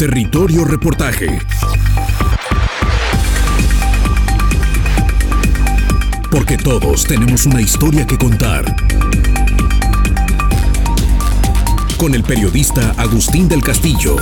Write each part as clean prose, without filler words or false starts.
Territorio Reportaje. Porque todos tenemos una historia que contar. Con el periodista Agustín del Castillo.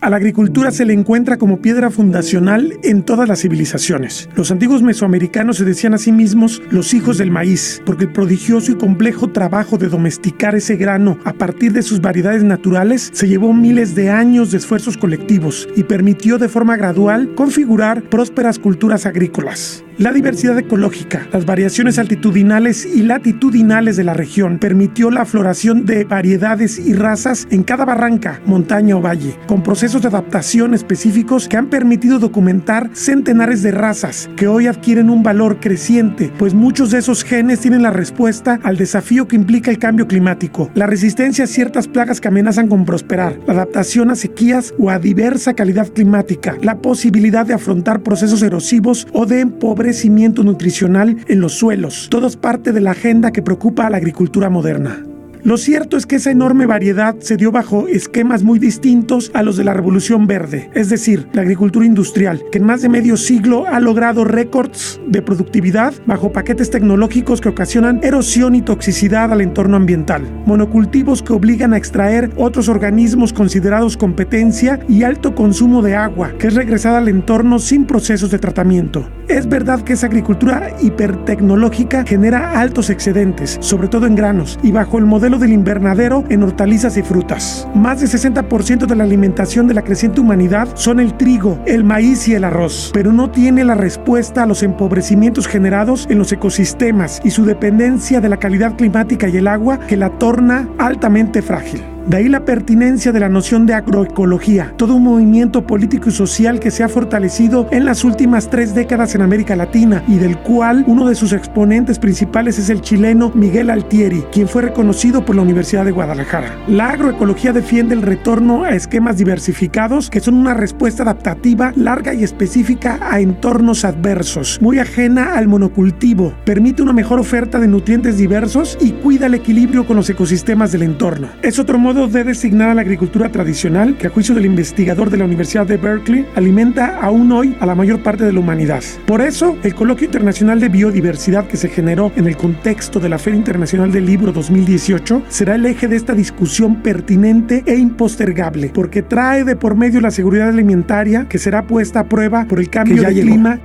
A la agricultura se le encuentra como piedra fundacional en todas las civilizaciones. Los antiguos mesoamericanos se decían a sí mismos los hijos del maíz, porque el prodigioso y complejo trabajo de domesticar ese grano a partir de sus variedades naturales se llevó miles de años de esfuerzos colectivos y permitió de forma gradual configurar prósperas culturas agrícolas. La diversidad ecológica, las variaciones altitudinales y latitudinales de la región permitió la floración de variedades y razas en cada barranca, montaña o valle, con procesos de adaptación específicos que han permitido documentar centenares de razas que hoy adquieren un valor creciente, pues muchos de esos genes tienen la respuesta al desafío que implica el cambio climático, la resistencia a ciertas plagas que amenazan con prosperar, la adaptación a sequías o a diversa calidad climática, la posibilidad de afrontar procesos erosivos o de empobrecimiento nutricional en los suelos. Todo es parte de la agenda que preocupa a la agricultura moderna. Lo cierto es que esa enorme variedad se dio bajo esquemas muy distintos a los de la Revolución Verde, es decir, la agricultura industrial, que en más de medio siglo ha logrado récords de productividad bajo paquetes tecnológicos que ocasionan erosión y toxicidad al entorno ambiental, monocultivos que obligan a extraer otros organismos considerados competencia y alto consumo de agua, que es regresada al entorno sin procesos de tratamiento. Es verdad que esa agricultura hipertecnológica genera altos excedentes, sobre todo en granos, y bajo el modelo del invernadero en hortalizas y frutas. Más del 60% de la alimentación de la creciente humanidad son el trigo, el maíz y el arroz, pero no tiene la respuesta a los empobrecimientos generados en los ecosistemas y su dependencia de la calidad climática y el agua que la torna altamente frágil. De ahí la pertinencia de la noción de agroecología, todo un movimiento político y social que se ha fortalecido en las últimas 3 décadas en América Latina y del cual uno de sus exponentes principales es el chileno Miguel Altieri, quien fue reconocido por la Universidad de Guadalajara. La agroecología defiende el retorno a esquemas diversificados que son una respuesta adaptativa, larga y específica a entornos adversos, muy ajena al monocultivo, permite una mejor oferta de nutrientes diversos y cuida el equilibrio con los ecosistemas del entorno. Es otro modo de designar a la agricultura tradicional que, a juicio del investigador de la Universidad de Berkeley, alimenta aún hoy a la mayor parte de la humanidad. Por eso, el Coloquio Internacional de Biodiversidad que se generó en el contexto de la Feria Internacional del Libro 2018 será el eje de esta discusión pertinente e impostergable, porque trae de por medio la seguridad alimentaria que será puesta a prueba por el cambio de clima.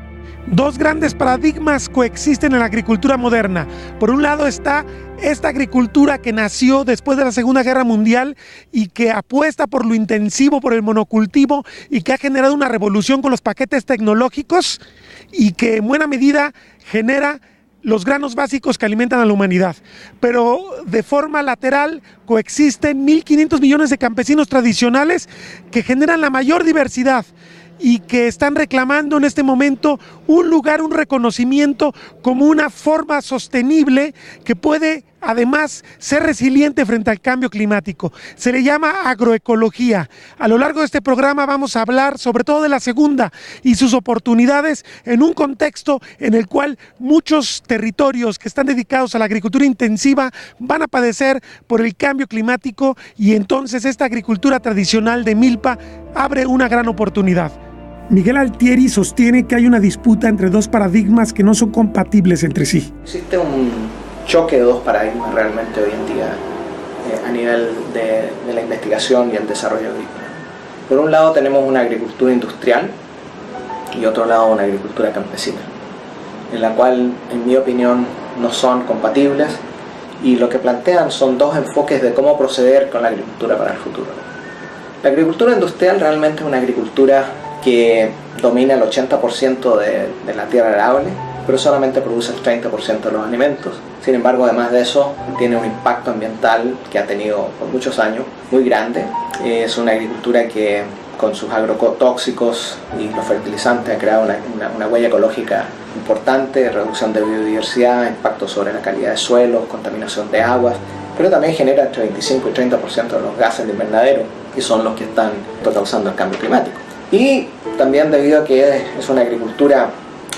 Dos grandes paradigmas coexisten en la agricultura moderna. Por un lado está esta agricultura que nació después de la Segunda Guerra Mundial y que apuesta por lo intensivo, por el monocultivo y que ha generado una revolución con los paquetes tecnológicos y que en buena medida genera los granos básicos que alimentan a la humanidad. Pero de forma lateral coexisten 1.500 millones de campesinos tradicionales que generan la mayor diversidad y que están reclamando en este momento un lugar, un reconocimiento como una forma sostenible que puede además ser resiliente frente al cambio climático. Se le llama agroecología. A lo largo de este programa vamos a hablar sobre todo de la segunda y sus oportunidades en un contexto en el cual muchos territorios que están dedicados a la agricultura intensiva van a padecer por el cambio climático y entonces esta agricultura tradicional de milpa abre una gran oportunidad. Miguel Altieri sostiene que hay una disputa entre dos paradigmas que no son compatibles entre sí. Existe un choque de dos paradigmas realmente hoy en día a nivel de la investigación y el desarrollo agrícola. Por un lado tenemos una agricultura industrial y otro lado una agricultura campesina, en la cual en mi opinión no son compatibles y lo que plantean son dos enfoques de cómo proceder con la agricultura para el futuro. La agricultura industrial realmente es una agricultura que domina el 80% de la tierra arable, pero solamente produce el 30% de los alimentos. Sin embargo, además de eso, tiene un impacto ambiental que ha tenido por muchos años muy grande. Es una agricultura que con sus agrotóxicos y los fertilizantes ha creado una huella ecológica importante, reducción de biodiversidad, impacto sobre la calidad de suelos, contaminación de aguas, pero también genera entre 25 y 30% de los gases de invernadero, que son los que están causando el cambio climático. Y también debido a que es una agricultura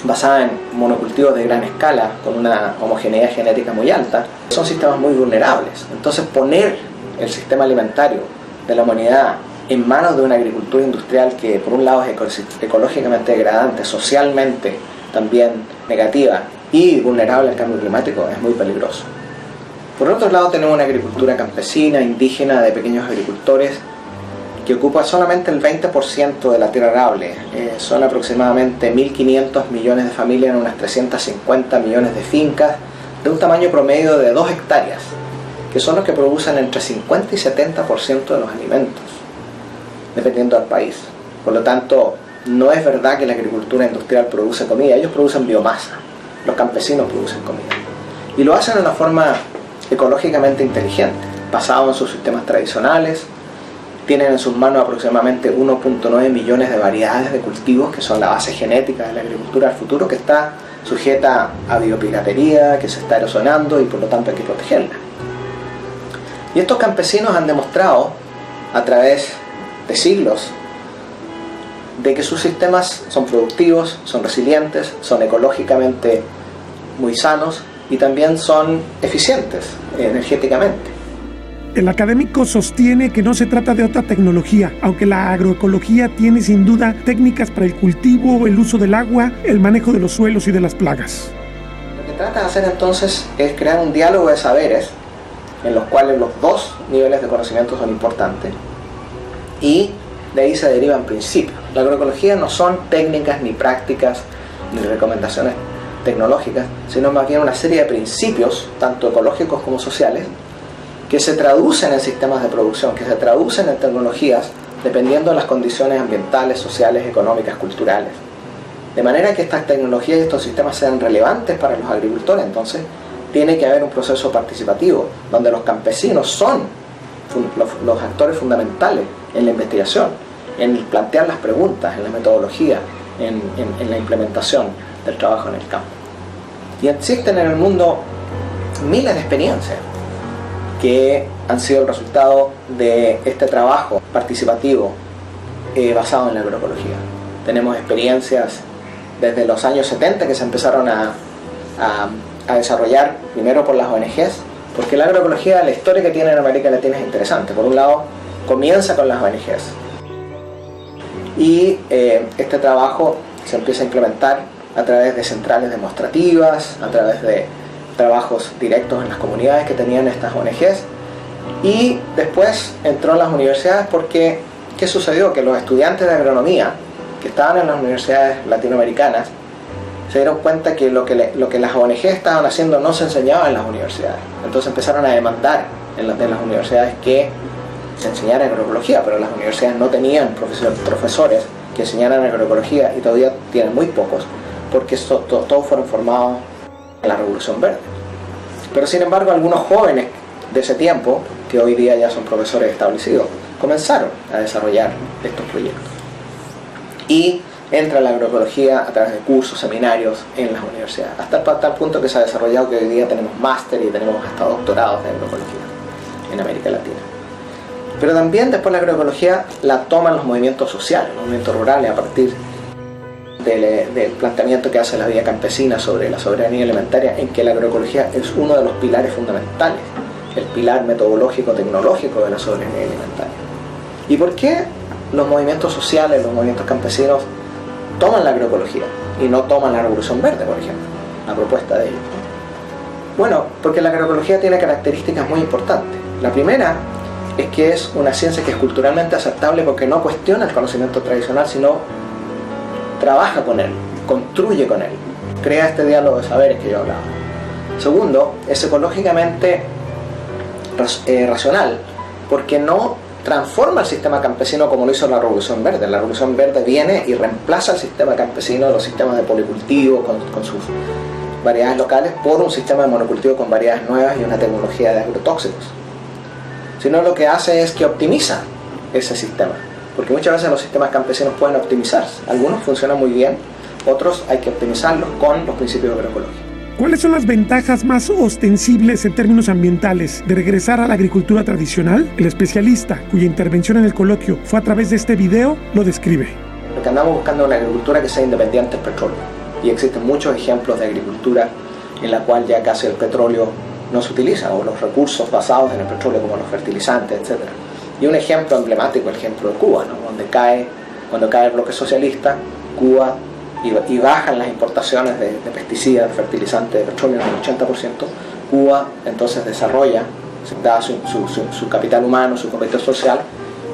basada en monocultivos de gran escala, con una homogeneidad genética muy alta, son sistemas muy vulnerables. Entonces poner el sistema alimentario de la humanidad en manos de una agricultura industrial que por un lado es ecológicamente degradante, socialmente también negativa y vulnerable al cambio climático es muy peligroso. Por otro lado tenemos una agricultura campesina, indígena, de pequeños agricultores que ocupa solamente el 20% de la tierra arable. Son aproximadamente 1.500 millones de familias en unas 350 millones de fincas de un tamaño promedio de 2 hectáreas, que son los que producen entre 50 y 70% de los alimentos, dependiendo del país. Por lo tanto, no es verdad que la agricultura industrial produce comida, ellos producen biomasa, los campesinos producen comida. Y lo hacen de una forma ecológicamente inteligente, basado en sus sistemas tradicionales. Tienen en sus manos aproximadamente 1.9 millones de variedades de cultivos que son la base genética de la agricultura del futuro, que está sujeta a biopiratería, que se está erosionando y por lo tanto hay que protegerla. Y estos campesinos han demostrado a través de siglos de que sus sistemas son productivos, son resilientes, son ecológicamente muy sanos y también son eficientes energéticamente. El académico sostiene que no se trata de otra tecnología, aunque la agroecología tiene sin duda técnicas para el cultivo, el uso del agua, el manejo de los suelos y de las plagas. Lo que trata de hacer entonces es crear un diálogo de saberes en los cuales los dos niveles de conocimiento son importantes y de ahí se derivan principios. La agroecología no son técnicas ni prácticas ni recomendaciones tecnológicas, sino más bien una serie de principios, tanto ecológicos como sociales, que se traducen en sistemas de producción, que se traducen en tecnologías dependiendo de las condiciones ambientales, sociales, económicas, culturales. De manera que estas tecnologías y estos sistemas sean relevantes para los agricultores, entonces tiene que haber un proceso participativo donde los campesinos son los actores fundamentales en la investigación, en plantear las preguntas, en la metodología, en la implementación del trabajo en el campo. Y existen en el mundo miles de experiencias que han sido el resultado de este trabajo participativo basado en la agroecología. Tenemos experiencias desde los años 70 que se empezaron a desarrollar primero por las ONGs, porque la agroecología, la historia que tiene en América Latina es interesante. Por un lado, comienza con las ONGs y este trabajo se empieza a implementar a través de centrales demostrativas, a través de trabajos directos en las comunidades que tenían estas ONGs, y después entró en las universidades porque ¿qué sucedió? Que los estudiantes de agronomía que estaban en las universidades latinoamericanas se dieron cuenta que lo que las ONGs estaban haciendo no se enseñaba en las universidades. Entonces empezaron a demandar en las universidades que se enseñara agroecología, pero las universidades no tenían profesores que enseñaran agroecología y todavía tienen muy pocos, porque todos fueron formados en la Revolución Verde. Pero sin embargo algunos jóvenes de ese tiempo, que hoy día ya son profesores establecidos, comenzaron a desarrollar estos proyectos. Y entra la agroecología a través de cursos, seminarios en las universidades, hasta tal punto que se ha desarrollado que hoy día tenemos máster y tenemos hasta doctorados de agroecología en América Latina. Pero también después la agroecología la toman los movimientos sociales, los movimientos rurales, a partir del planteamiento que hace la Vía Campesina sobre la soberanía alimentaria, en que la agroecología es uno de los pilares fundamentales, el pilar metodológico, tecnológico de la soberanía alimentaria. ¿Y por qué los movimientos sociales, los movimientos campesinos toman la agroecología y no toman la Revolución Verde, por ejemplo, la propuesta de ellos? Bueno, porque la agroecología tiene características muy importantes. La primera es que es una ciencia que es culturalmente aceptable porque no cuestiona el conocimiento tradicional, sino trabaja con él, construye con él, crea este diálogo de saberes que yo hablaba. Segundo, es ecológicamente racional, porque no transforma el sistema campesino como lo hizo la Revolución Verde. La Revolución Verde viene y reemplaza el sistema campesino, los sistemas de policultivo con sus variedades locales, por un sistema de monocultivo con variedades nuevas y una tecnología de agrotóxicos. Sino lo que hace es que optimiza ese sistema, porque muchas veces los sistemas campesinos pueden optimizarse. Algunos funcionan muy bien, otros hay que optimizarlos con los principios agroecológicos. ¿Cuáles son las ventajas más ostensibles en términos ambientales de regresar a la agricultura tradicional? El especialista, cuya intervención en el coloquio fue a través de este video, lo describe. Lo que andamos buscando es una agricultura que sea independiente del petróleo y existen muchos ejemplos de agricultura en la cual ya casi el petróleo no se utiliza, o los recursos basados en el petróleo como los fertilizantes, etc. Y un ejemplo emblemático, el ejemplo de Cuba, ¿no? Cuando cae el bloque socialista, Cuba y bajan las importaciones de pesticidas, de fertilizantes, de petróleo en el 80%, Cuba entonces desarrolla, dada su capital humano, su capital social,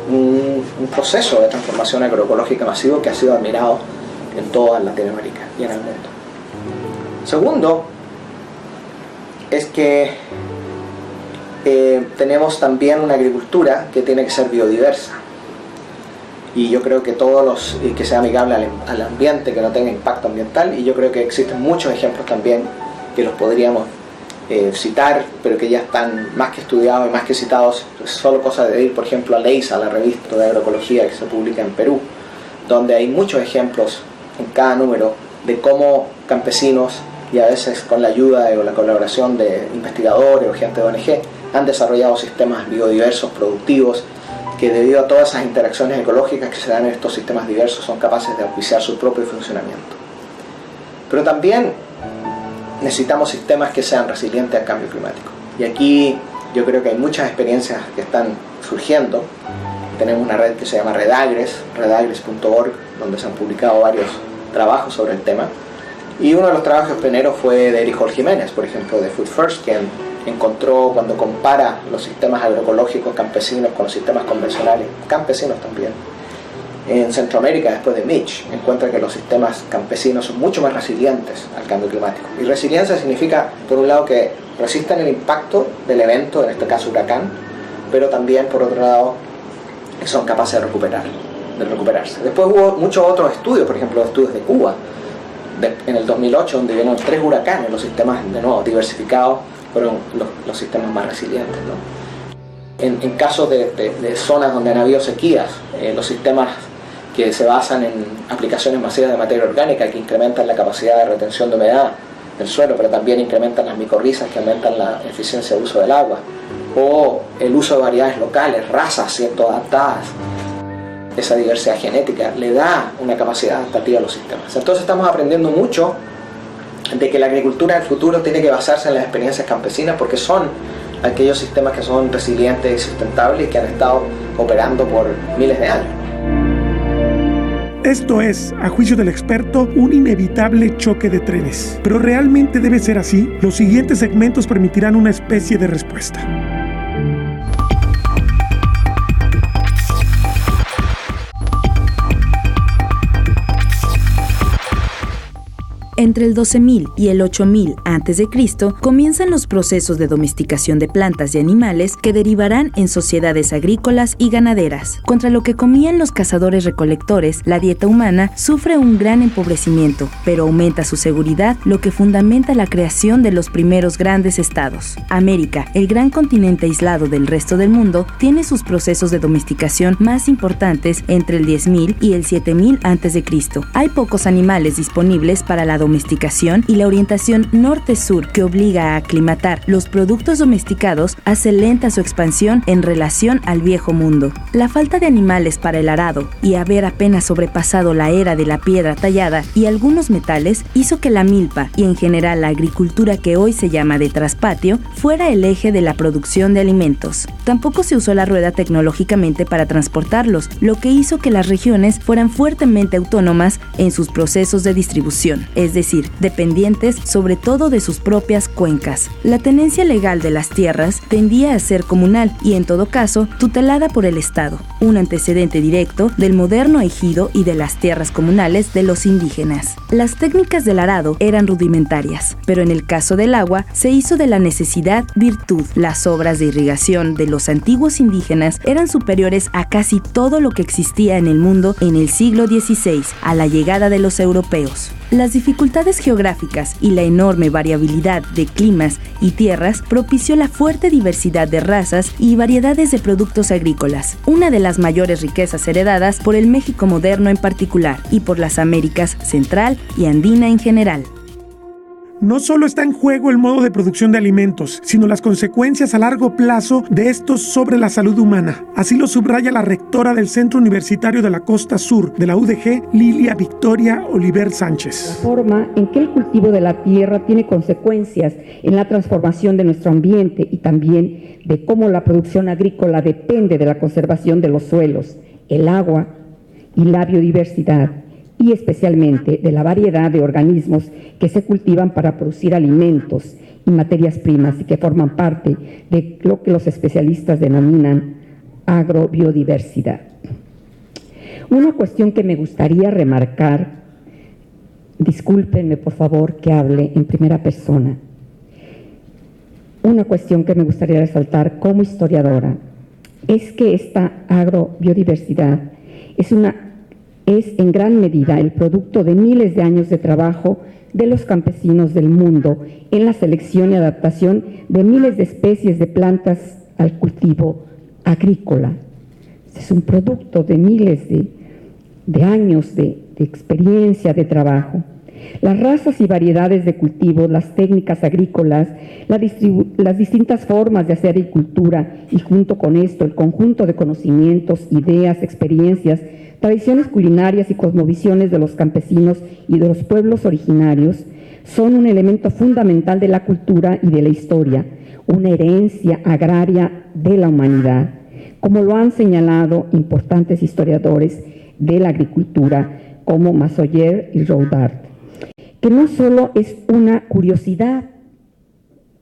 un proceso de transformación agroecológica masivo que ha sido admirado en toda Latinoamérica y en el mundo. Segundo, es que tenemos también una agricultura que tiene que ser biodiversa. Y yo creo que que sea amigable al ambiente, que no tenga impacto ambiental, y yo creo que existen muchos ejemplos también que los podríamos citar, pero que ya están más que estudiados y más que citados. Es solo cosa de ir, por ejemplo, a LEISA, la revista de agroecología que se publica en Perú, donde hay muchos ejemplos en cada número de cómo campesinos, y a veces con la ayuda o la colaboración de investigadores o gente de ONG, han desarrollado sistemas biodiversos, productivos, que debido a todas esas interacciones ecológicas que se dan en estos sistemas diversos son capaces de auspiciar su propio funcionamiento. Pero también necesitamos sistemas que sean resilientes al cambio climático. Y aquí yo creo que hay muchas experiencias que están surgiendo. Tenemos una red que se llama redagres.org, donde se han publicado varios trabajos sobre el tema. Y uno de los trabajos pioneros fue de Erich Jiménez, por ejemplo, de Food First, quien encontró, cuando compara los sistemas agroecológicos campesinos con los sistemas convencionales, campesinos también, en Centroamérica, después de Mitch, encuentra que los sistemas campesinos son mucho más resilientes al cambio climático. Y resiliencia significa, por un lado, que resisten el impacto del evento, en este caso huracán, pero también, por otro lado, son capaces de recuperarse. Después hubo muchos otros estudios, por ejemplo, estudios de Cuba, en el 2008, donde vieron 3 huracanes. Los sistemas, de nuevo, diversificados, fueron los sistemas más resilientes, ¿no? En casos de zonas donde han habido sequías, los sistemas que se basan en aplicaciones masivas de materia orgánica que incrementan la capacidad de retención de humedad del suelo, pero también incrementan las micorrizas que aumentan la eficiencia de uso del agua, o el uso de variedades locales, razas cierto adaptadas. Esa diversidad genética le da una capacidad adaptativa a los sistemas. Entonces estamos aprendiendo mucho de que la agricultura del futuro tiene que basarse en las experiencias campesinas, porque son aquellos sistemas que son resilientes y sustentables y que han estado operando por miles de años. Esto es, a juicio del experto, un inevitable choque de trenes. ¿Pero realmente debe ser así? Los siguientes segmentos permitirán una especie de respuesta. Entre el 12.000 y el 8.000 a.C. comienzan los procesos de domesticación de plantas y animales que derivarán en sociedades agrícolas y ganaderas. Contra lo que comían los cazadores-recolectores, la dieta humana sufre un gran empobrecimiento, pero aumenta su seguridad, lo que fundamenta la creación de los primeros grandes estados. América, el gran continente aislado del resto del mundo, tiene sus procesos de domesticación más importantes entre el 10.000 y el 7.000 a.C. Hay pocos animales disponibles para la domesticación y la orientación norte-sur que obliga a aclimatar los productos domesticados hace lenta su expansión en relación al viejo mundo. La falta de animales para el arado y haber apenas sobrepasado la era de la piedra tallada y algunos metales hizo que la milpa y en general la agricultura que hoy se llama de traspatio fuera el eje de la producción de alimentos. Tampoco se usó la rueda tecnológicamente para transportarlos, lo que hizo que las regiones fueran fuertemente autónomas en sus procesos de distribución, es decir, dependientes sobre todo de sus propias cuencas. La tenencia legal de las tierras tendía a ser comunal y en todo caso tutelada por el Estado, un antecedente directo del moderno ejido y de las tierras comunales de los indígenas. Las técnicas del arado eran rudimentarias, pero en el caso del agua se hizo de la necesidad virtud. Las obras de irrigación de los antiguos indígenas eran superiores a casi todo lo que existía en el mundo en el siglo XVI, a la llegada de los europeos. Las dificultades geográficas y la enorme variabilidad de climas y tierras propició la fuerte diversidad de razas y variedades de productos agrícolas, una de las mayores riquezas heredadas por el México moderno en particular y por las Américas central y andina en general. No solo está en juego el modo de producción de alimentos, sino las consecuencias a largo plazo de estos sobre la salud humana. Así lo subraya la rectora del Centro Universitario de la Costa Sur de la UDG, Lilia Victoria Oliver Sánchez. La forma en que el cultivo de la tierra tiene consecuencias en la transformación de nuestro ambiente y también de cómo la producción agrícola depende de la conservación de los suelos, el agua y la biodiversidad, y especialmente de la variedad de organismos que se cultivan para producir alimentos y materias primas y que forman parte de lo que los especialistas denominan agrobiodiversidad. Una cuestión que me gustaría remarcar, discúlpenme por favor que hable en primera persona, una cuestión que me gustaría resaltar como historiadora es que esta agrobiodiversidad es en gran medida el producto de miles de años de trabajo de los campesinos del mundo en la selección y adaptación de miles de especies de plantas al cultivo agrícola. Es un producto de miles de años de experiencia, de trabajo. Las razas y variedades de cultivo, las técnicas agrícolas, las distintas formas de hacer agricultura y junto con esto el conjunto de conocimientos, ideas, experiencias, tradiciones culinarias y cosmovisiones de los campesinos y de los pueblos originarios son un elemento fundamental de la cultura y de la historia, una herencia agraria de la humanidad, como lo han señalado importantes historiadores de la agricultura como Massoyer y Roudart, que no solo es una curiosidad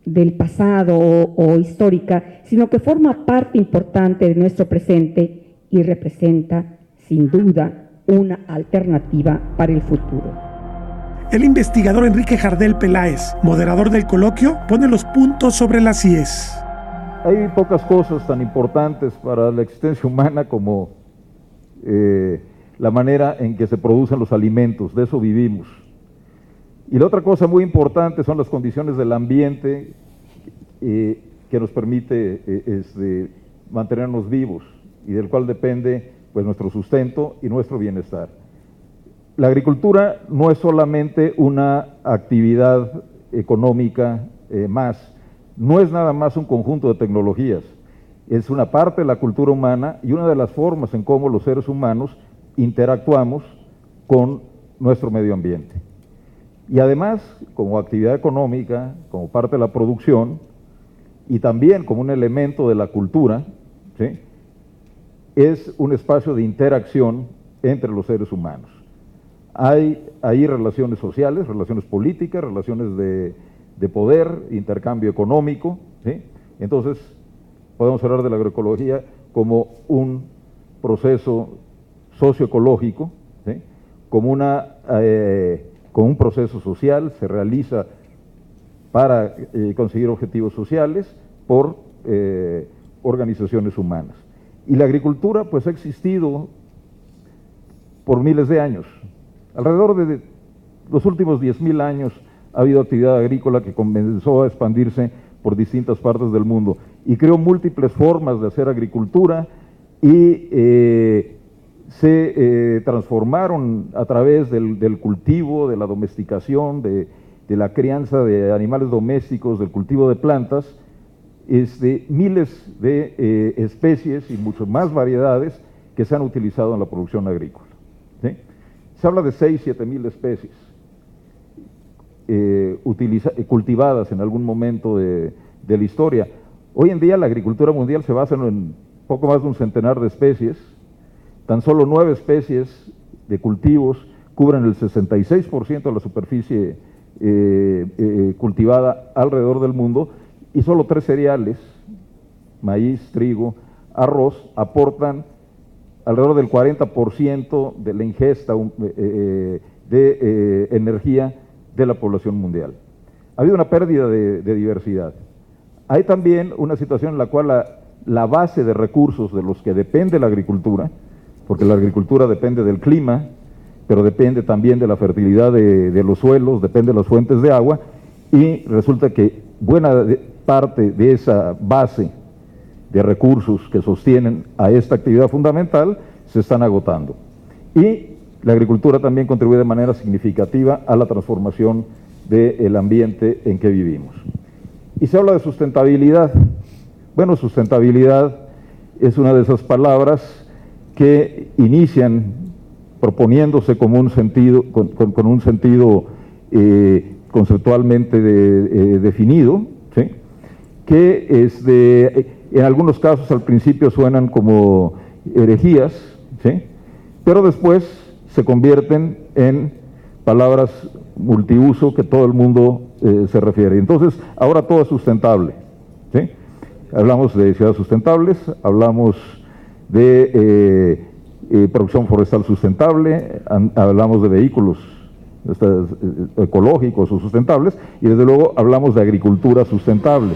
del pasado o histórica, sino que forma parte importante de nuestro presente y representa sin duda una alternativa para el futuro. El investigador Enrique Jardel Peláez, moderador del coloquio, pone los puntos sobre las IES. Hay pocas cosas tan importantes para la existencia humana como la manera en que se producen los alimentos, de eso vivimos. Y la otra cosa muy importante son las condiciones del ambiente que nos permite mantenernos vivos y del cual depende pues nuestro sustento y nuestro bienestar. La agricultura no es solamente una actividad económica más, no es nada más un conjunto de tecnologías, es una parte de la cultura humana y una de las formas en cómo los seres humanos interactuamos con nuestro medio ambiente. Y además, como actividad económica, como parte de la producción y también como un elemento de la cultura, ¿sí?, es un espacio de interacción entre los seres humanos. Hay ahí relaciones sociales, relaciones políticas, relaciones de poder, intercambio económico, ¿sí? Entonces, podemos hablar de la agroecología como un proceso socioecológico, ¿sí?, como un proceso social, se realiza para conseguir objetivos sociales por organizaciones humanas. Y la agricultura pues ha existido por miles de años. Alrededor de los últimos 10.000 años ha habido actividad agrícola que comenzó a expandirse por distintas partes del mundo y creó múltiples formas de hacer agricultura y se transformaron a través del cultivo, de la domesticación, de la crianza de animales domésticos, del cultivo de plantas, miles de especies y muchas más variedades que se han utilizado en la producción agrícola, ¿sí? Se habla de 6.000 a 7.000 especies cultivadas en algún momento de la historia. Hoy en día la agricultura mundial se basa en poco más de un centenar de especies. Tan solo 9 especies de cultivos cubren el 66% de la superficie cultivada alrededor del mundo, y solo 3 cereales, maíz, trigo, arroz, aportan alrededor del 40% de la ingesta de energía de la población mundial. Ha habido una pérdida de diversidad. Hay también una situación en la cual la base de recursos de los que depende la agricultura, porque la agricultura depende del clima, pero depende también de la fertilidad de los suelos, depende de las fuentes de agua, y resulta que buena parte de esa base de recursos que sostienen a esta actividad fundamental se están agotando. Y la agricultura también contribuye de manera significativa a la transformación del ambiente en que vivimos. Y se habla de sustentabilidad. Bueno, sustentabilidad es una de esas palabras que inician proponiéndose como un sentido, con un sentido conceptualmente definido, ¿sí? Que en algunos casos al principio suenan como herejías, ¿sí? Pero después se convierten en palabras multiuso que todo el mundo se refiere. Entonces, ahora todo es sustentable, ¿sí? Hablamos de ciudades sustentables, hablamos de producción forestal sustentable, hablamos de vehículos ecológicos o sustentables, y desde luego hablamos de agricultura sustentable.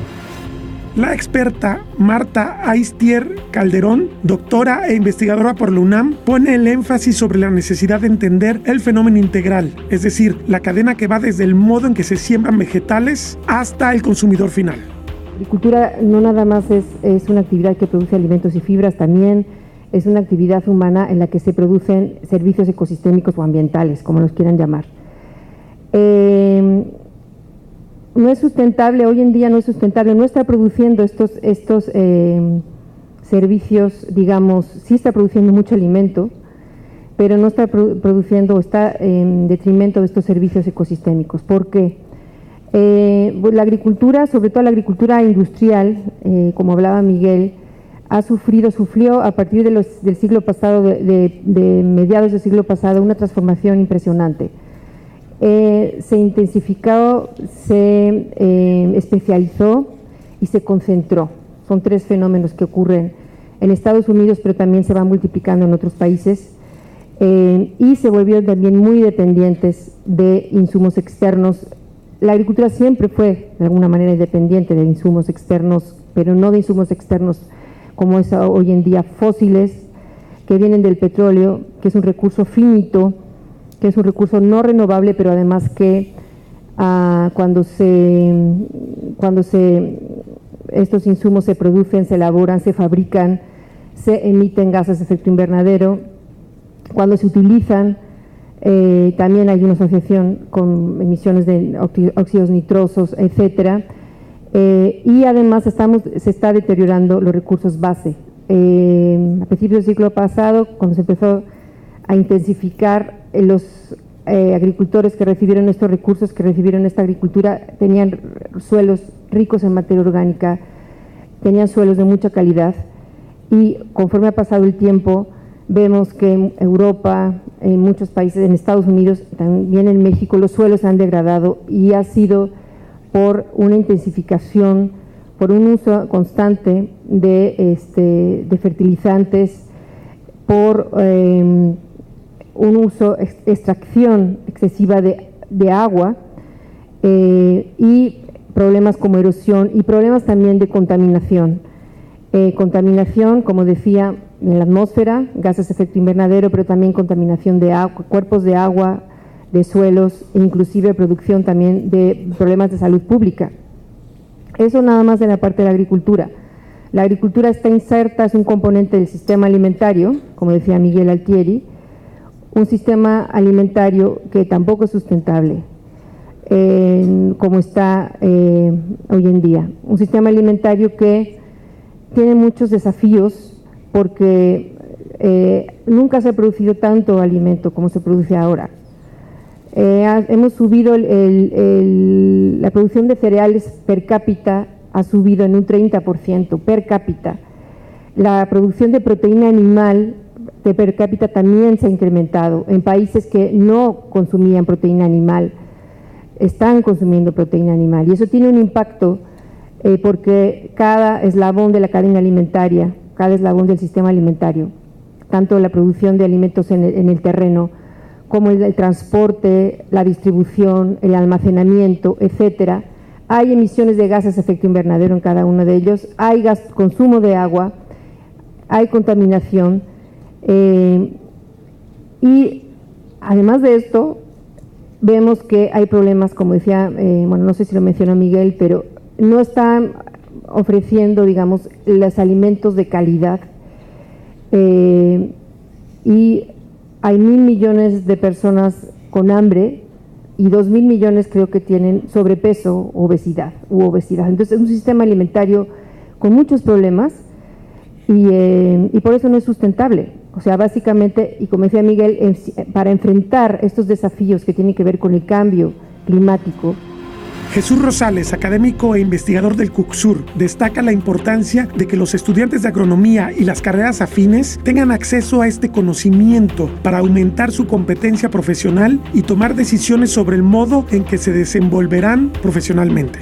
La experta Marta Aistier Calderón, doctora e investigadora por la UNAM, pone el énfasis sobre la necesidad de entender el fenómeno integral, es decir, la cadena que va desde el modo en que se siembran vegetales hasta el consumidor final. La agricultura no nada más es una actividad que produce alimentos y fibras, también es una actividad humana en la que se producen servicios ecosistémicos o ambientales, como los quieran llamar. No es sustentable, hoy en día no es sustentable, no está produciendo estos servicios, digamos, sí está produciendo mucho alimento, pero no está produciendo, está en detrimento de estos servicios ecosistémicos. ¿Por qué? La agricultura, sobre todo la agricultura industrial, como hablaba Miguel, sufrió a partir del siglo pasado, de mediados del siglo pasado, una transformación impresionante. Se intensificó, se especializó y se concentró. Son tres fenómenos que ocurren en Estados Unidos, pero también se van multiplicando en otros países, y se volvieron también muy dependientes de insumos externos. La agricultura siempre fue de alguna manera independiente de insumos externos, pero no de insumos externos como es hoy en día, fósiles, que vienen del petróleo, que es un recurso finito, que es un recurso no renovable, pero además que cuando estos insumos se producen, se elaboran, se fabrican, se emiten gases de efecto invernadero. Cuando se utilizan, también hay una asociación con emisiones de óxidos nitrosos, etcétera. Y además se está deteriorando los recursos base. A principios del siglo pasado, cuando se empezó a intensificar, los agricultores que recibieron estos recursos, que recibieron esta agricultura, tenían suelos ricos en materia orgánica, tenían suelos de mucha calidad, y conforme ha pasado el tiempo, vemos que en Europa, en muchos países, en Estados Unidos, también en México, los suelos se han degradado, y ha sido por una intensificación, por un uso constante de fertilizantes, por un uso, extracción excesiva de agua, y problemas como erosión y problemas también de contaminación. Contaminación, como decía, en la atmósfera, gases de efecto invernadero, pero también contaminación de agua, cuerpos de agua, de suelos, e inclusive producción también de problemas de salud pública. Eso nada más de la parte de la agricultura. La agricultura está inserta, es un componente del sistema alimentario, como decía Miguel Altieri, un sistema alimentario que tampoco es sustentable, como está hoy en día. Un sistema alimentario que tiene muchos desafíos porque nunca se ha producido tanto alimento como se produce ahora. Hemos subido la producción de cereales per cápita, ha subido en un 30% per cápita. La producción de proteína animal de per cápita también se ha incrementado. En países que no consumían proteína animal, están consumiendo proteína animal, y eso tiene un impacto porque cada eslabón de la cadena alimentaria, cada eslabón del sistema alimentario, tanto la producción de alimentos en el terreno, como el transporte, la distribución, el almacenamiento, etcétera, hay emisiones de gases de efecto invernadero en cada uno de ellos, hay consumo de agua, hay contaminación, y además de esto vemos que hay problemas, como decía, bueno, no sé si lo mencionó Miguel, pero no están ofreciendo, digamos, los alimentos de calidad, y hay 1.000 millones de personas con hambre, y 2.000 millones creo que tienen sobrepeso u obesidad. Entonces es un sistema alimentario con muchos problemas y por eso no es sustentable. O sea, básicamente, y como decía Miguel, para enfrentar estos desafíos que tienen que ver con el cambio climático. Jesús Rosales, académico e investigador del CUCSUR, destaca la importancia de que los estudiantes de agronomía y las carreras afines tengan acceso a este conocimiento para aumentar su competencia profesional y tomar decisiones sobre el modo en que se desenvolverán profesionalmente.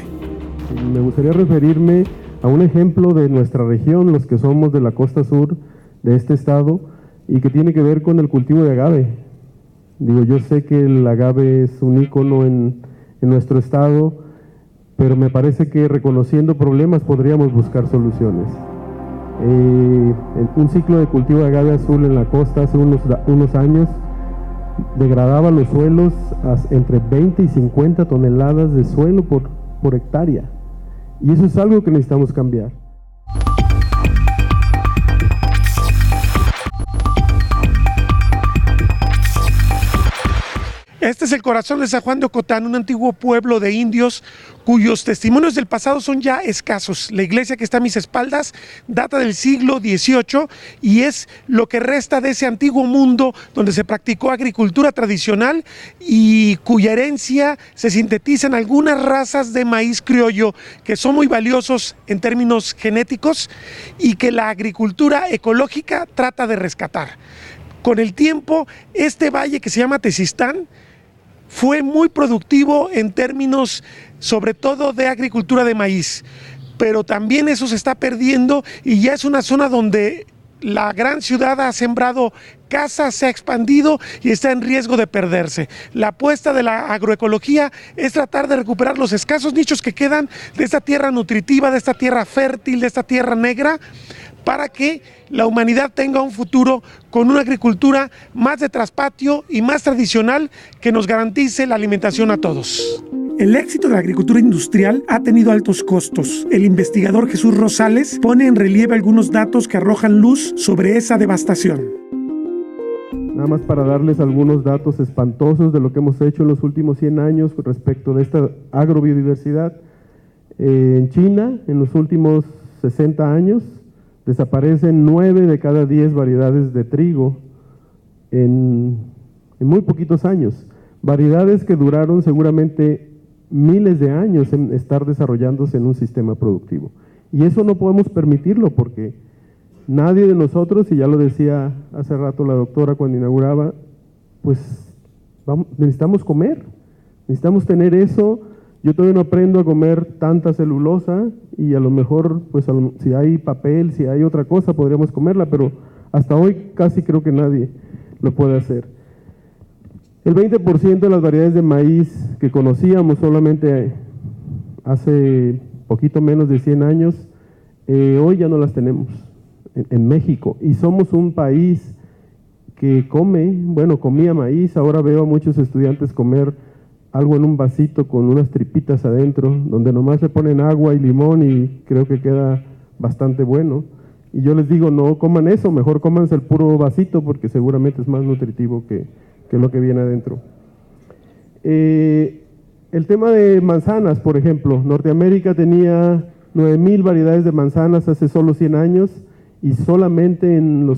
Me gustaría referirme a un ejemplo de nuestra región, los que somos de la costa sur de este estado, y que tiene que ver con el cultivo de agave. Yo sé que el agave es un ícono en nuestro estado, pero me parece que reconociendo problemas podríamos buscar soluciones. Un ciclo de cultivo de agave azul en la costa hace unos años degradaba los suelos entre 20 y 50 toneladas de suelo por hectárea, y eso es algo que necesitamos cambiar. Este es el corazón de San Juan de Ocotán, un antiguo pueblo de indios cuyos testimonios del pasado son ya escasos. La iglesia que está a mis espaldas data del siglo XVIII y es lo que resta de ese antiguo mundo donde se practicó agricultura tradicional y cuya herencia se sintetiza en algunas razas de maíz criollo que son muy valiosos en términos genéticos y que la agricultura ecológica trata de rescatar. Con el tiempo, este valle que se llama Tezistán fue muy productivo en términos sobre todo de agricultura de maíz, pero también eso se está perdiendo y ya es una zona donde la gran ciudad ha sembrado casas, se ha expandido y está en riesgo de perderse. La apuesta de la agroecología es tratar de recuperar los escasos nichos que quedan de esta tierra nutritiva, de esta tierra fértil, de esta tierra negra, para que la humanidad tenga un futuro con una agricultura más de traspatio y más tradicional que nos garantice la alimentación a todos. El éxito de la agricultura industrial ha tenido altos costos. El investigador Jesús Rosales pone en relieve algunos datos que arrojan luz sobre esa devastación. Nada más para darles algunos datos espantosos de lo que hemos hecho en los últimos 100 años respecto de esta agrobiodiversidad. En China, en los últimos 60 años, desaparecen 9 de cada 10 variedades de trigo en muy poquitos años. Variedades que duraron seguramente miles de años en estar desarrollándose en un sistema productivo. Y eso no podemos permitirlo porque nadie de nosotros, y ya lo decía hace rato la doctora cuando inauguraba, pues necesitamos comer, necesitamos tener eso. Yo todavía no aprendo a comer tanta celulosa y a lo mejor, pues si hay papel, si hay otra cosa, podríamos comerla, pero hasta hoy casi creo que nadie lo puede hacer. El 20% de las variedades de maíz que conocíamos solamente hace poquito menos de 100 años, hoy ya no las tenemos en México. Y somos un país que comía maíz, ahora veo a muchos estudiantes comer algo en un vasito con unas tripitas adentro, donde nomás le ponen agua y limón y creo que queda bastante bueno. Y yo les digo, no coman eso, mejor cómanse el puro vasito porque seguramente es más nutritivo que lo que viene adentro. El tema de manzanas, por ejemplo, Norteamérica tenía 9,000 variedades de manzanas hace solo 100 años y solamente en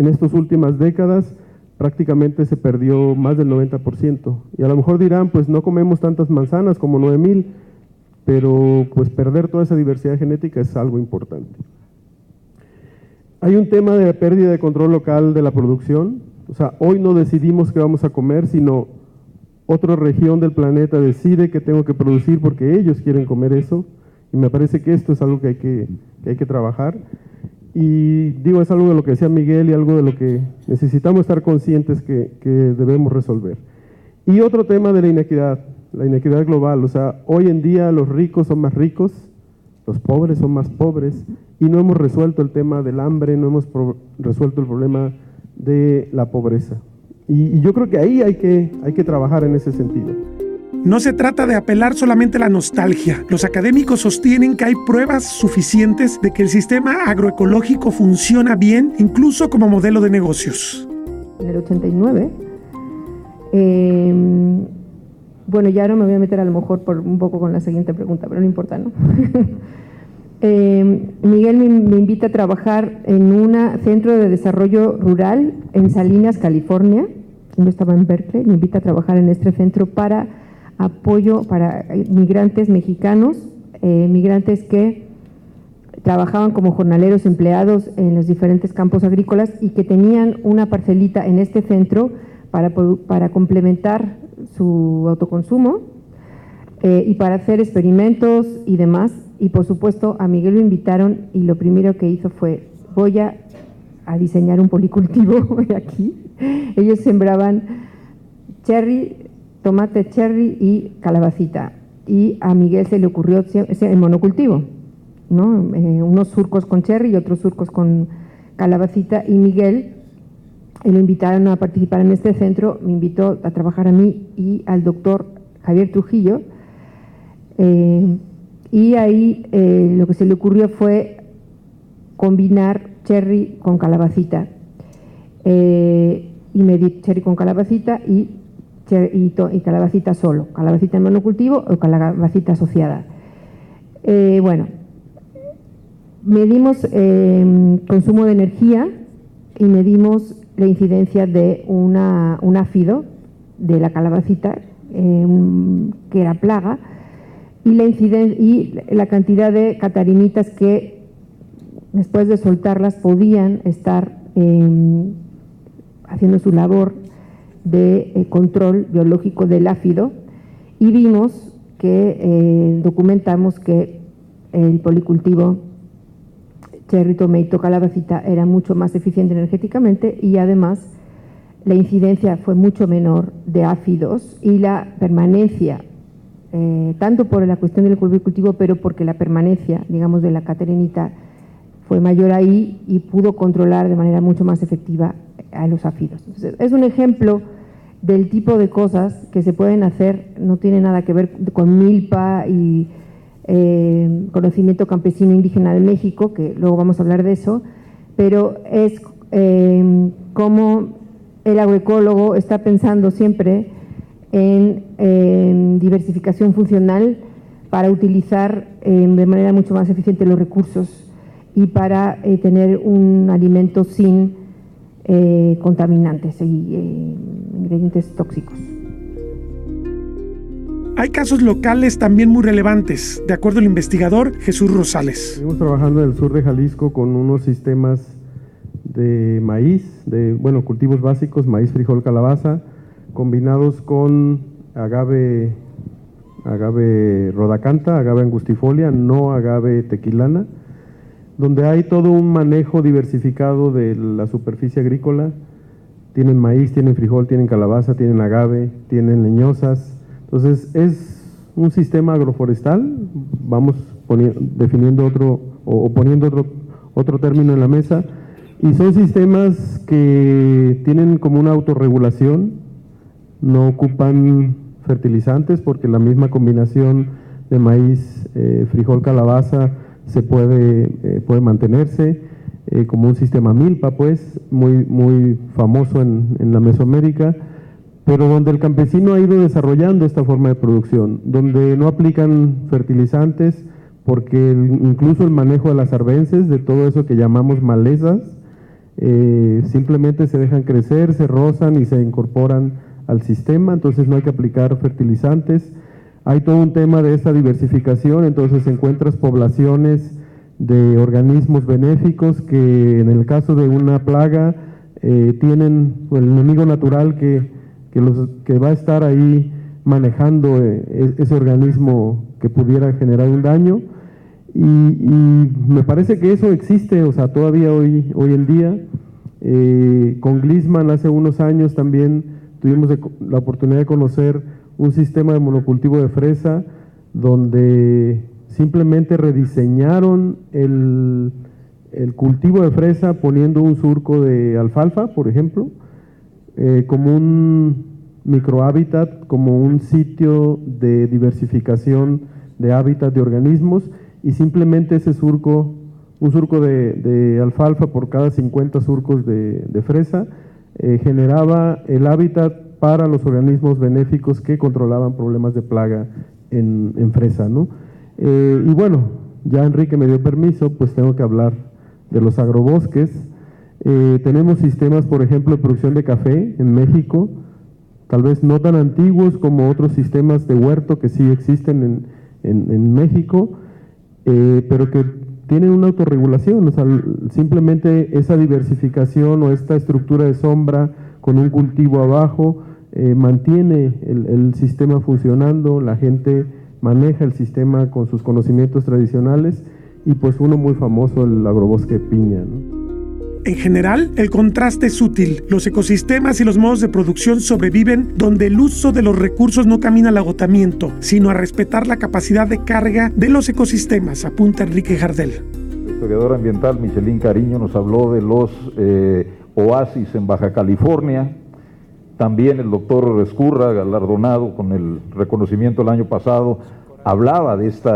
estas últimas décadas prácticamente se perdió más del 90%. Y a lo mejor dirán, pues no comemos tantas manzanas como 9,000, pero pues perder toda esa diversidad genética es algo importante. Hay un tema de pérdida de control local de la producción. O sea, hoy no decidimos qué vamos a comer, sino otra región del planeta decide qué tengo que producir porque ellos quieren comer eso. Y me parece que esto es algo que hay que trabajar. Y digo, es algo de lo que decía Miguel y algo de lo que necesitamos estar conscientes que debemos resolver. Y otro tema de la inequidad global. O sea, hoy en día los ricos son más ricos, los pobres son más pobres, y no hemos resuelto el tema del hambre, no hemos resuelto el problema de la pobreza. Y yo creo que ahí hay que trabajar en ese sentido. No se trata de apelar solamente a la nostalgia. Los académicos sostienen que hay pruebas suficientes de que el sistema agroecológico funciona bien, incluso como modelo de negocios. En el 89, Bueno, ya no me voy a meter a lo mejor por un poco con la siguiente pregunta, pero no importa, ¿no? Miguel me invita a trabajar en un centro de desarrollo rural en Salinas, California. Yo estaba en Berkeley. Me invita a trabajar en este centro para apoyo para migrantes mexicanos, migrantes que trabajaban como jornaleros empleados en los diferentes campos agrícolas y que tenían una parcelita en este centro para complementar su autoconsumo y para hacer experimentos y demás. Y por supuesto a Miguel lo invitaron y lo primero que hizo fue: voy a diseñar un policultivo aquí. Ellos sembraban cherry, tomate cherry y calabacita, y a Miguel se le ocurrió el monocultivo, ¿no? Unos surcos con cherry y otros surcos con calabacita, y Miguel lo invitaron a participar en este centro. Me invitó a trabajar a mí y al doctor Javier Trujillo, y ahí lo que se le ocurrió fue combinar cherry con calabacita, y medir cherry con calabacita y calabacita solo, calabacita en monocultivo o calabacita asociada. Bueno, medimos consumo de energía y medimos la incidencia de un áfido de la calabacita, que era plaga, y la cantidad de catarinitas que después de soltarlas podían estar haciendo su labor de control biológico del áfido, y vimos que documentamos que el policultivo cherry, tomato, calabacita era mucho más eficiente energéticamente, y además la incidencia fue mucho menor de áfidos, y la permanencia, tanto por la cuestión del policultivo, pero porque la permanencia, digamos, de la catarinita fue mayor ahí y pudo controlar de manera mucho más efectiva a los áfidos. Entonces, es un ejemplo del tipo de cosas que se pueden hacer. No tiene nada que ver con milpa y conocimiento campesino indígena de México, que luego vamos a hablar de eso, pero es como el agroecólogo está pensando siempre en diversificación funcional para utilizar de manera mucho más eficiente los recursos y para tener un alimento sin contaminantes y ingredientes tóxicos. Hay casos locales también muy relevantes, de acuerdo al investigador Jesús Rosales. Seguimos trabajando en el sur de Jalisco con unos sistemas de maíz, cultivos básicos, maíz, frijol, calabaza, combinados con agave rodacanta, agave angustifolia, no agave tequilana, donde hay todo un manejo diversificado de la superficie agrícola. Tienen maíz, tienen frijol, tienen calabaza, tienen agave, tienen leñosas. Entonces es un sistema agroforestal. Vamos definiendo poniendo otro término en la mesa, y son sistemas que tienen como una autorregulación, no ocupan fertilizantes porque la misma combinación de maíz, frijol, calabaza puede mantenerse como un sistema milpa, pues muy famoso en la Mesoamérica, pero donde el campesino ha ido desarrollando esta forma de producción, donde no aplican fertilizantes, porque incluso el manejo de las arbences, de todo eso que llamamos malezas, simplemente se dejan crecer, se rozan y se incorporan al sistema. Entonces no hay que aplicar fertilizantes. Hay todo un tema de esta diversificación, entonces encuentras poblaciones de organismos benéficos que en el caso de una plaga tienen el enemigo natural que va a estar ahí manejando ese organismo que pudiera generar un daño, y me parece que eso existe, o sea, todavía hoy en día. Con Glisman hace unos años también tuvimos la oportunidad de conocer un sistema de monocultivo de fresa donde simplemente rediseñaron el cultivo de fresa poniendo un surco de alfalfa, por ejemplo, como un microhábitat, como un sitio de diversificación de hábitat de organismos, y simplemente ese surco, un surco de alfalfa por cada 50 surcos de fresa, generaba el hábitat para los organismos benéficos que controlaban problemas de plaga en fresa, ¿no? Y bueno, ya Enrique me dio permiso, pues tengo que hablar de los agrobosques. Tenemos sistemas, por ejemplo, de producción de café en México, tal vez no tan antiguos como otros sistemas de huerto que sí existen en México, pero que tienen una autorregulación, o sea, simplemente esa diversificación o esta estructura de sombra con un cultivo abajo mantiene el sistema funcionando, la gente maneja el sistema con sus conocimientos tradicionales y pues uno muy famoso, el agrobosque de piña, ¿no? En general, el contraste es útil. Los ecosistemas y los modos de producción sobreviven donde el uso de los recursos no camina al agotamiento, sino a respetar la capacidad de carga de los ecosistemas, apunta Enrique Jardel. El historiador ambiental Michelín Cariño nos habló de los oasis en Baja California. También el doctor Escurra, galardonado con el reconocimiento el año pasado, hablaba de este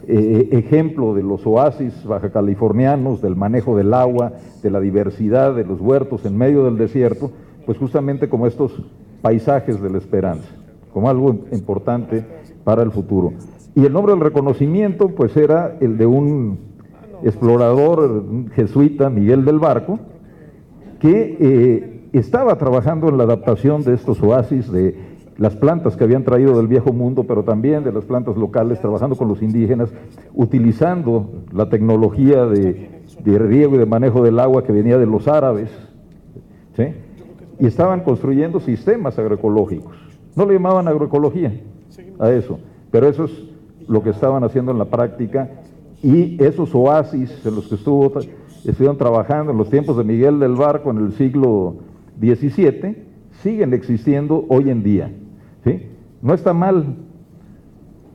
ejemplo de los oasis bajacalifornianos, del manejo del agua, de la diversidad de los huertos en medio del desierto, pues justamente como estos paisajes de la esperanza, como algo importante para el futuro. Y el nombre del reconocimiento pues era el de un explorador jesuita, Miguel del Barco, que estaba trabajando en la adaptación de estos oasis, de las plantas que habían traído del viejo mundo, pero también de las plantas locales, trabajando con los indígenas, utilizando la tecnología de riego y de manejo del agua que venía de los árabes, ¿sí? Y estaban construyendo sistemas agroecológicos. No le llamaban agroecología a eso, pero eso es lo que estaban haciendo en la práctica, y esos oasis en los que estuvieron trabajando en los tiempos de Miguel del Barco en el siglo XVII, siguen existiendo hoy en día, ¿sí? No está mal,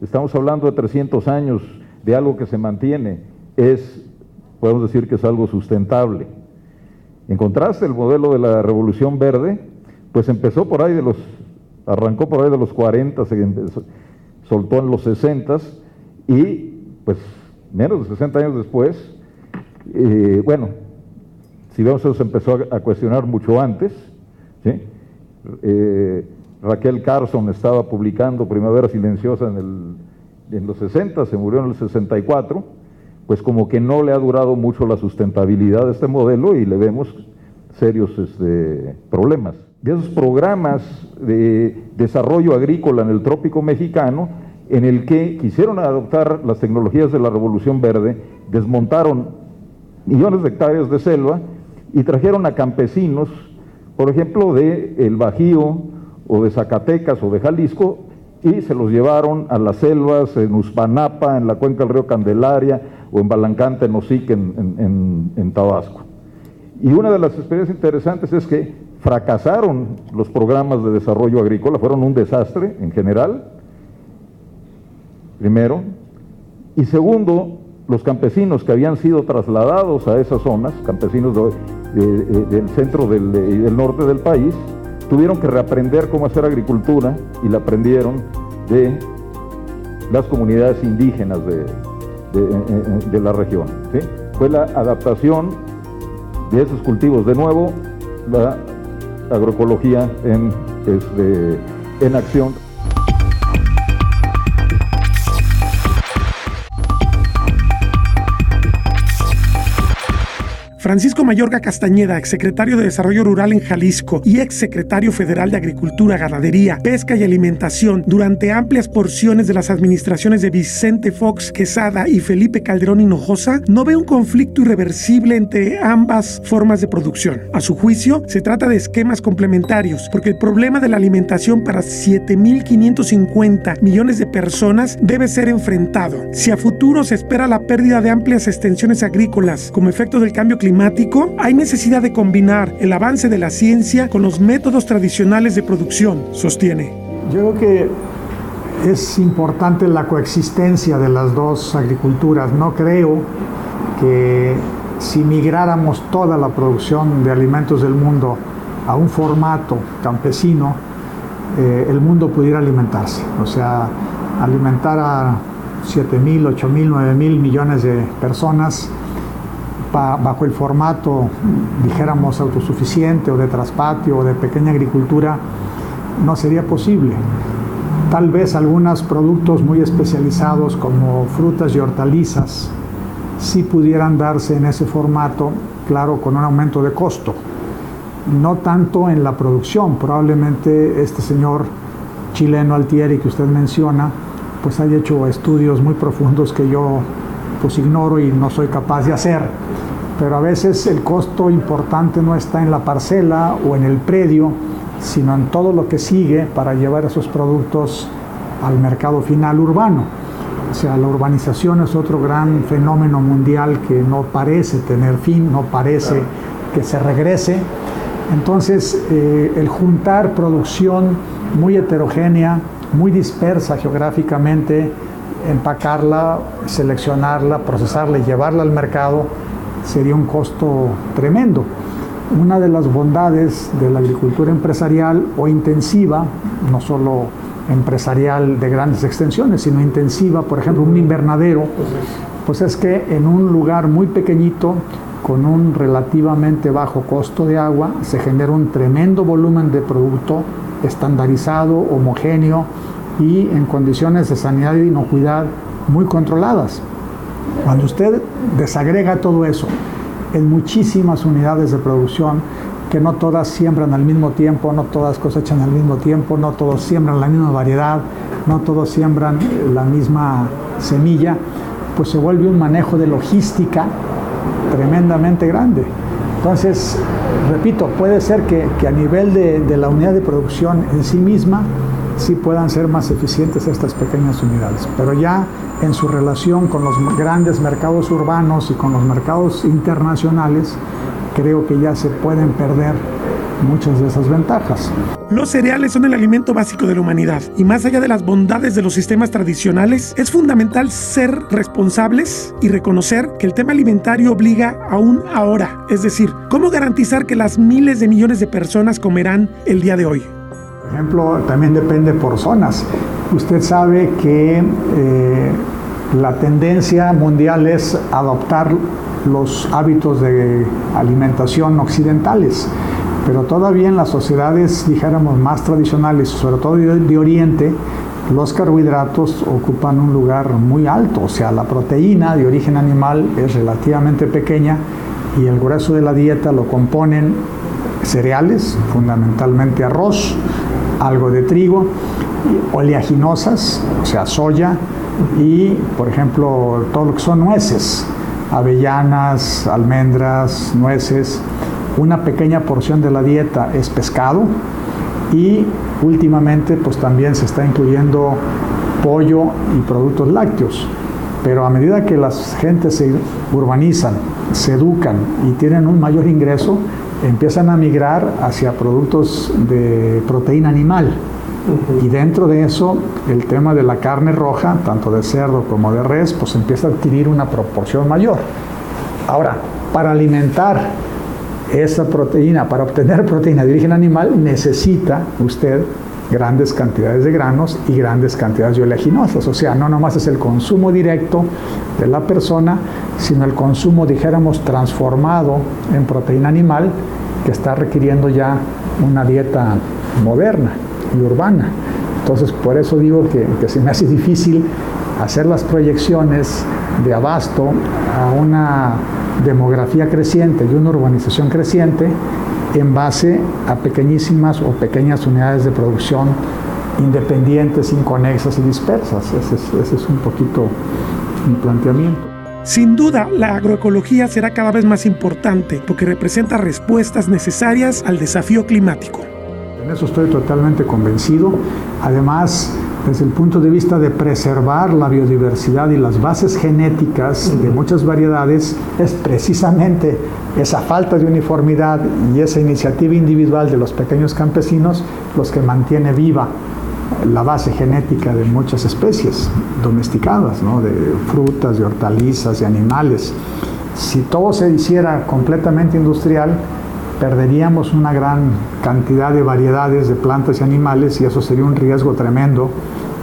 estamos hablando de 300 años de algo que se mantiene, podemos decir que es algo sustentable. En contraste, el modelo de la Revolución Verde, pues arrancó por ahí de los 40, se soltó en los 60 y pues menos de 60 años después, bueno, si vemos eso se empezó a cuestionar mucho antes, ¿sí? Raquel Carson estaba publicando Primavera Silenciosa en los 60, se murió en el 64, pues como que no le ha durado mucho la sustentabilidad de este modelo y le vemos serios problemas. De esos programas de desarrollo agrícola en el trópico mexicano, en el que quisieron adoptar las tecnologías de la Revolución Verde, desmontaron millones de hectáreas de selva y trajeron a campesinos, por ejemplo, de el Bajío o de Zacatecas o de Jalisco, y se los llevaron a las selvas en Uspanapa, en la cuenca del río Candelaria, o en Balancán, Tenosique, en Tabasco. Y una de las experiencias interesantes es que fracasaron los programas de desarrollo agrícola, fueron un desastre en general, primero, y segundo, los campesinos que habían sido trasladados a esas zonas, campesinos del centro y del norte del país, tuvieron que reaprender cómo hacer agricultura y la aprendieron de las comunidades indígenas de la región, ¿sí? Fue la adaptación de esos cultivos, de nuevo, la agroecología en acción. Francisco Mayorga Castañeda, exsecretario de Desarrollo Rural en Jalisco y exsecretario federal de Agricultura, Ganadería, Pesca y Alimentación durante amplias porciones de las administraciones de Vicente Fox Quesada y Felipe Calderón Hinojosa, no ve un conflicto irreversible entre ambas formas de producción. A su juicio, se trata de esquemas complementarios, porque el problema de la alimentación para 7.550 millones de personas debe ser enfrentado. Si a futuro se espera la pérdida de amplias extensiones agrícolas como efecto del cambio climático, hay necesidad de combinar el avance de la ciencia con los métodos tradicionales de producción, sostiene. Yo creo que es importante la coexistencia de las dos agriculturas. No creo que si migráramos toda la producción de alimentos del mundo a un formato campesino, el mundo pudiera alimentarse. O sea, alimentar a 7.000, 8.000, 9.000 millones de personas bajo el formato, dijéramos, autosuficiente o de traspatio o de pequeña agricultura, no sería posible. Tal vez algunos productos muy especializados como frutas y hortalizas sí pudieran darse en ese formato, claro, con un aumento de costo. No tanto en la producción, probablemente este señor chileno Altieri que usted menciona, pues haya hecho estudios muy profundos que yo pues ignoro y no soy capaz de hacer. Pero a veces el costo importante no está en la parcela o en el predio, sino en todo lo que sigue para llevar esos productos al mercado final urbano. O sea, la urbanización es otro gran fenómeno mundial que no parece tener fin, no parece que se regrese. Entonces, el juntar producción muy heterogénea, muy dispersa geográficamente, empacarla, seleccionarla, procesarla y llevarla al mercado, sería un costo tremendo. Una de las bondades de la agricultura empresarial o intensiva, no solo empresarial de grandes extensiones, sino intensiva, por ejemplo, un invernadero, pues es que en un lugar muy pequeñito, con un relativamente bajo costo de agua, se genera un tremendo volumen de producto estandarizado, homogéneo y en condiciones de sanidad y inocuidad muy controladas. Cuando usted desagrega todo eso en muchísimas unidades de producción, que no todas siembran al mismo tiempo, no todas cosechan al mismo tiempo, no todos siembran la misma variedad, no todos siembran la misma semilla, pues se vuelve un manejo de logística tremendamente grande. Entonces, repito, puede ser que a nivel de la unidad de producción en sí misma sí puedan ser más eficientes estas pequeñas unidades, pero ya en su relación con los grandes mercados urbanos y con los mercados internacionales, creo que ya se pueden perder muchas de esas ventajas. Los cereales son el alimento básico de la humanidad y más allá de las bondades de los sistemas tradicionales, es fundamental ser responsables y reconocer que el tema alimentario obliga a un ahora, es decir, ¿cómo garantizar que las miles de millones de personas comerán el día de hoy? Por ejemplo, también depende por zonas. Usted sabe que la tendencia mundial es adoptar los hábitos de alimentación occidentales, pero todavía en las sociedades, dijéramos, más tradicionales, sobre todo de Oriente, los carbohidratos ocupan un lugar muy alto. O sea, la proteína de origen animal es relativamente pequeña y el grueso de la dieta lo componen cereales, fundamentalmente arroz, algo de trigo, oleaginosas, o sea, soya, y, por ejemplo, todo lo que son nueces, avellanas, almendras, nueces. Una pequeña porción de la dieta es pescado y últimamente pues también se está incluyendo pollo y productos lácteos. Pero a medida que las gentes se urbanizan, se educan y tienen un mayor ingreso, empiezan a migrar hacia productos de proteína animal. Y dentro de eso, el tema de la carne roja, tanto de cerdo como de res, pues empieza a adquirir una proporción mayor. Ahora, para alimentar esa proteína, para obtener proteína de origen animal, necesita usted grandes cantidades de granos y grandes cantidades de oleaginosas. O sea, no nomás es el consumo directo de la persona, sino el consumo, dijéramos, transformado en proteína animal, que está requiriendo ya una dieta moderna y urbana. Entonces, por eso digo que se me hace difícil hacer las proyecciones de abasto a una demografía creciente y una urbanización creciente en base a pequeñísimas o pequeñas unidades de producción independientes, inconexas y dispersas. Ese es un poquito mi planteamiento. Sin duda, la agroecología será cada vez más importante porque representa respuestas necesarias al desafío climático. En eso estoy totalmente convencido. Además, desde el punto de vista de preservar la biodiversidad y las bases genéticas de muchas variedades, es precisamente esa falta de uniformidad y esa iniciativa individual de los pequeños campesinos los que mantiene viva la base genética de muchas especies domesticadas, ¿no? De frutas, de hortalizas, de animales. Si todo se hiciera completamente industrial, perderíamos una gran cantidad de variedades de plantas y animales y eso sería un riesgo tremendo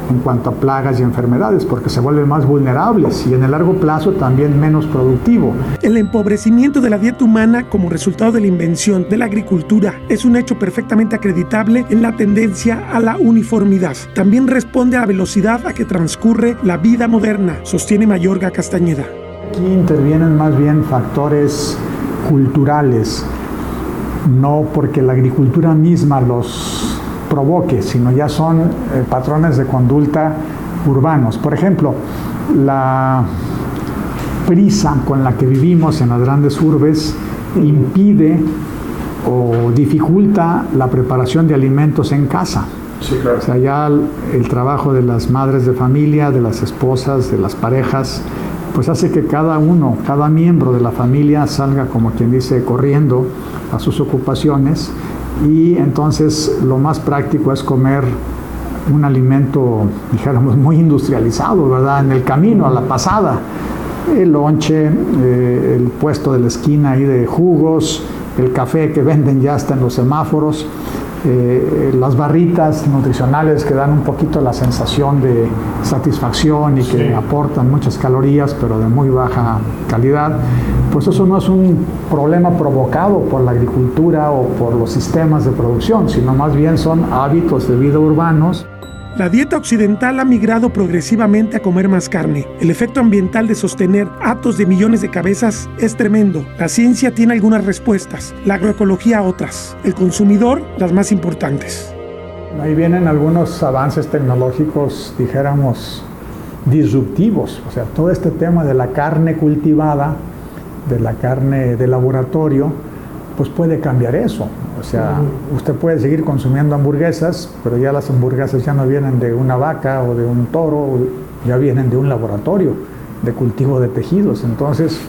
en cuanto a plagas y enfermedades, porque se vuelven más vulnerables y en el largo plazo también menos productivo. El empobrecimiento de la dieta humana como resultado de la invención de la agricultura es un hecho perfectamente acreditable en la tendencia a la uniformidad. También responde a la velocidad a que transcurre la vida moderna, sostiene Mayorga Castañeda. Aquí intervienen más bien factores culturales, no porque la agricultura misma los provoque, sino ya son patrones de conducta urbanos. Por ejemplo, la prisa con la que vivimos en las grandes urbes impide o dificulta la preparación de alimentos en casa. Sí, claro. O sea, ya el trabajo de las madres de familia, de las esposas, de las parejas, pues hace que cada miembro de la familia salga, como quien dice, corriendo a sus ocupaciones, y entonces lo más práctico es comer un alimento, dijéramos, muy industrializado, ¿verdad? En el camino, a la pasada, el lonche, el puesto de la esquina ahí de jugos, el café que venden ya hasta en los semáforos, las barritas nutricionales que dan un poquito la sensación de satisfacción y que aportan muchas calorías pero de muy baja calidad. Pues eso no es un problema provocado por la agricultura o por los sistemas de producción, sino más bien son hábitos de vida urbanos. La dieta occidental ha migrado progresivamente a comer más carne. El efecto ambiental de sostener hatos de millones de cabezas es tremendo. La ciencia tiene algunas respuestas, la agroecología otras, el consumidor las más importantes. Ahí vienen algunos avances tecnológicos, dijéramos, disruptivos. O sea, todo este tema de la carne cultivada, de la carne de laboratorio, pues puede cambiar eso. O sea, usted puede seguir consumiendo hamburguesas, pero ya las hamburguesas ya no vienen de una vaca o de un toro, ya vienen de un laboratorio de cultivo de tejidos. Entonces,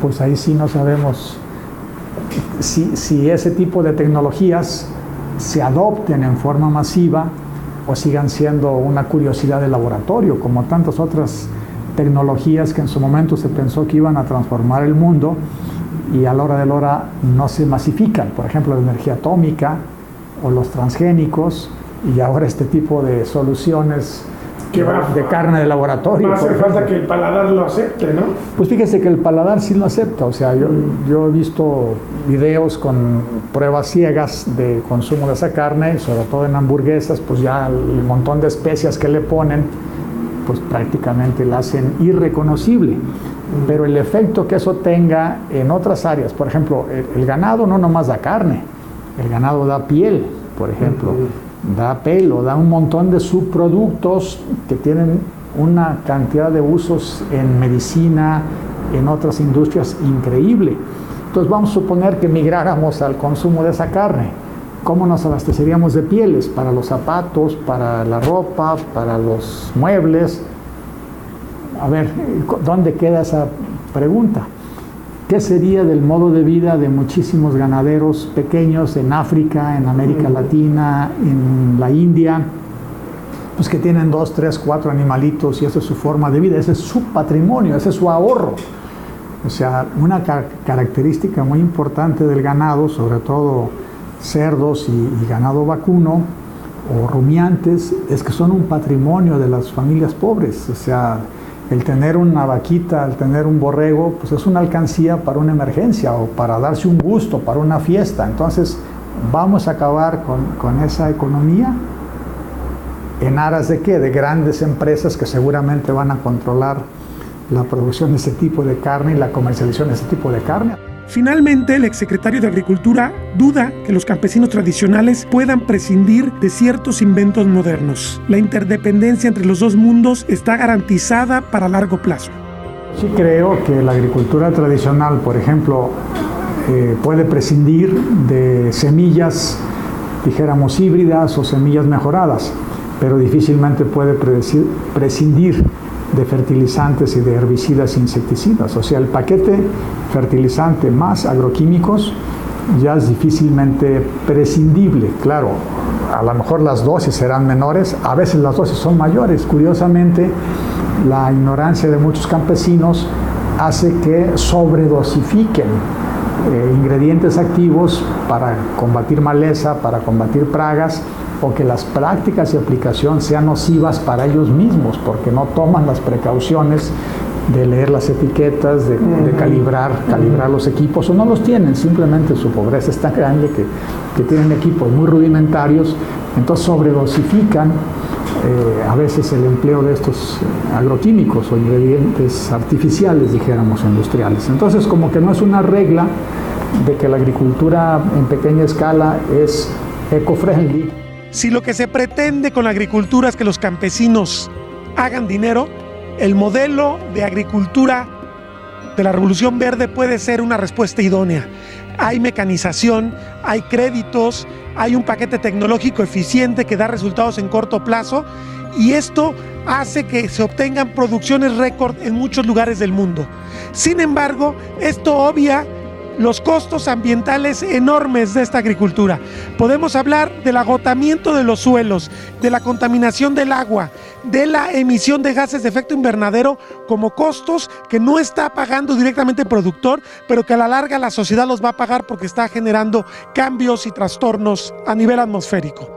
pues ahí sí no sabemos si ese tipo de tecnologías se adopten en forma masiva o sigan siendo una curiosidad de laboratorio, como tantas otras tecnologías que en su momento se pensó que iban a transformar el mundo y a la hora de la hora no se masifican. Por ejemplo, la energía atómica o los transgénicos, y ahora este tipo de soluciones de carne de laboratorio. Va a hacer falta que el paladar lo acepte, ¿no? Pues fíjese que el paladar sí lo acepta. O sea, yo he visto videos con pruebas ciegas de consumo de esa carne, sobre todo en hamburguesas, pues ya el montón de especias que le ponen, pues prácticamente la hacen irreconocible. Pero el efecto que eso tenga en otras áreas, por ejemplo, el ganado no nomás da carne, el ganado da piel, por ejemplo, da pelo, da un montón de subproductos que tienen una cantidad de usos en medicina, en otras industrias increíble. Entonces vamos a suponer que migráramos al consumo de esa carne. ¿Cómo nos abasteceríamos de pieles? Para los zapatos, para la ropa, para los muebles. A ver, ¿dónde queda esa pregunta? ¿Qué sería del modo de vida de muchísimos ganaderos pequeños en África, en América Latina, en la India? Pues que tienen 2, 3, 4 animalitos y esa es su forma de vida, ese es su patrimonio, ese es su ahorro. O sea, una característica muy importante del ganado, sobre todo cerdos y ganado vacuno o rumiantes, es que son un patrimonio de las familias pobres. O sea, el tener una vaquita, el tener un borrego, pues es una alcancía para una emergencia o para darse un gusto, para una fiesta. Entonces, ¿vamos a acabar con esa economía? ¿En aras de qué? De grandes empresas que seguramente van a controlar la producción de ese tipo de carne y la comercialización de ese tipo de carne. Finalmente, el exsecretario de Agricultura duda que los campesinos tradicionales puedan prescindir de ciertos inventos modernos. La interdependencia entre los dos mundos está garantizada para largo plazo. Sí creo que la agricultura tradicional, por ejemplo, puede prescindir de semillas, dijéramos, híbridas o semillas mejoradas, pero difícilmente puede prescindir de fertilizantes y de herbicidas e insecticidas. O sea, el paquete fertilizante más agroquímicos ya es difícilmente prescindible. Claro, a lo mejor las dosis serán menores, a veces las dosis son mayores. Curiosamente, la ignorancia de muchos campesinos hace que sobredosifiquen ingredientes activos para combatir maleza, para combatir pragas, o que las prácticas y aplicación sean nocivas para ellos mismos, porque no toman las precauciones de leer las etiquetas, de calibrar los equipos, o no los tienen, simplemente su pobreza es tan grande que tienen equipos muy rudimentarios, entonces sobredosifican a veces el empleo de estos agroquímicos o ingredientes artificiales, dijéramos, industriales. Entonces, como que no es una regla de que la agricultura en pequeña escala es eco-friendly. Si lo que se pretende con la agricultura es que los campesinos hagan dinero, el modelo de agricultura de la Revolución Verde puede ser una respuesta idónea. Hay mecanización, hay créditos, hay un paquete tecnológico eficiente que da resultados en corto plazo, y esto hace que se obtengan producciones récord en muchos lugares del mundo. Sin embargo, esto obvia los costos ambientales enormes de esta agricultura. Podemos hablar del agotamiento de los suelos, de la contaminación del agua, de la emisión de gases de efecto invernadero como costos que no está pagando directamente el productor, pero que a la larga la sociedad los va a pagar porque está generando cambios y trastornos a nivel atmosférico.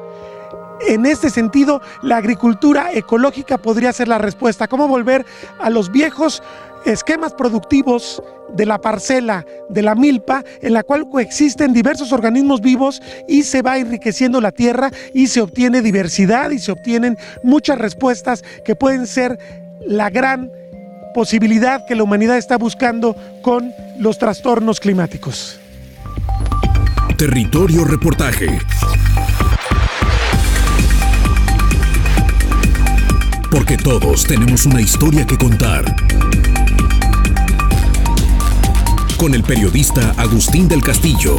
En este sentido, la agricultura ecológica podría ser la respuesta. ¿Cómo volver a los viejos esquemas productivos de la parcela, de la milpa, en la cual coexisten diversos organismos vivos y se va enriqueciendo la tierra y se obtiene diversidad y se obtienen muchas respuestas que pueden ser la gran posibilidad que la humanidad está buscando con los trastornos climáticos? Territorio Reportaje. Porque todos tenemos una historia que contar. Con el periodista Agustín del Castillo.